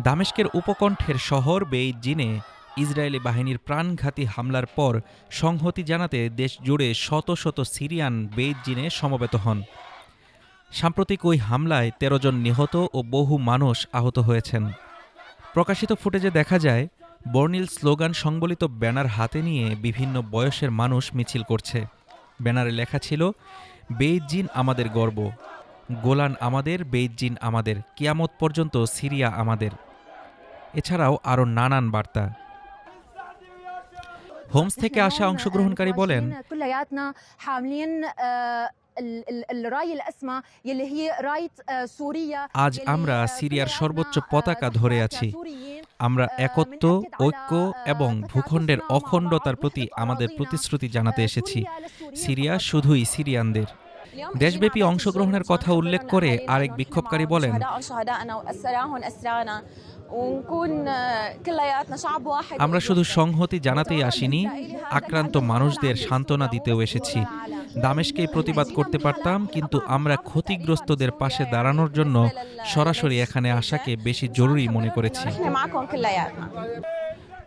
দামেস্কের উপকণ্ঠের শহর বেইত জিনে ইসরায়েলি বাহিনীর প্রাণঘাতী হামলার পর সংহতি জানাতে দেশ জুড়ে শত শত সিরিয়ান বেইত জিনে সমবেত হন। সাম্প্রতিক ওই হামলায় ১৩ জন নিহত ও বহু মানুষ আহত হয়েছেন। প্রকাশিত ফুটেজে দেখা যায় বর্ণিল স্লোগান সংবলিত ব্যানার হাতে নিয়ে বিভিন্ন বয়সের মানুষ মিছিল করছে। ব্যানারে লেখা ছিল, বেইত জিন আমাদের গর্ব, গোলান আমাদের, বেইত জিন আমাদের, কিয়ামত পর্যন্ত সিরিয়া আমাদের। এছাড়াও আরও নানান বার্তা। হোমস থেকে আসা অংশগ্রহণকারী বলেন, আজ আমরা সিরিয়ার সর্বোচ্চ পতাকা ধরে আছি। আমরা একত্ব, ঐক্য এবং ভূখণ্ডের অখণ্ডতার প্রতি আমাদের প্রতিশ্রুতি জানাতে এসেছি। সিরিয়া শুধুই সিরিয়ানদের। দেশব্যাপী অংশগ্রহণের কথা উল্লেখ করে আরেক বিক্ষোভকারী বলেন, আমরা শুধু সংহতি জানাতেই আসিনি, আক্রান্ত মানুষদের সান্ত্বনা দিতেও এসেছি। দামেস্কেই প্রতিবাদ করতে পারতাম, কিন্তু আমরা ক্ষতিগ্রস্তদের পাশে দাঁড়ানোর জন্য সরাসরি এখানে আসাকে বেশি জরুরি মনে করেছি।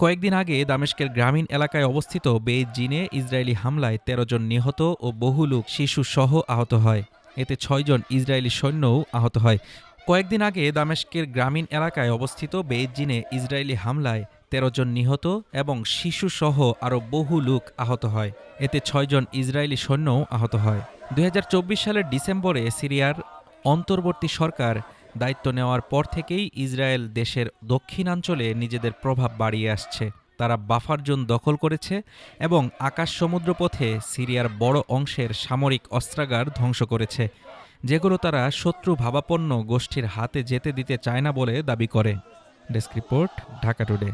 কয়েকদিন আগে দামেস্কের গ্রামীণ এলাকায় অবস্থিত বেইত জিনে ইসরায়েলি হামলায় ১৩ জন নিহত ও বহু লোক শিশু সহ আহত হয়। এতে ৬ জন ইসরায়েলি সৈন্যও আহত হয়। কয়েকদিন আগে দামেস্কের গ্রামীণ এলাকায় অবস্থিত বেইত জিনে ইসরায়েলি হামলায় ১৩ জন নিহত এবং শিশু সহ আরও বহু লোক আহত হয়। এতে ৬ জন ইসরায়েলি সৈন্যও আহত হয়। ২০২৪ সালের ডিসেম্বরে সিরিয়ার অন্তর্বর্তী সরকার দায়িত্ব নেওয়ার পর থেকেই ইসরায়েল দেশের দক্ষিণাঞ্চলে নিজেদের প্রভাব বাড়িয়ে আসছে। তারা বাফার জোন দখল করেছে এবং আকাশ সমুদ্রপথে সিরিয়ার বড় অংশের সামরিক অস্ত্রাগার ধ্বংস করেছে, যেগুলো তারা শত্রু ভাবাপন্ন গোষ্ঠীর হাতে যেতে দিতে চায় না বলে দাবি করে। Desk report, Dhaka today.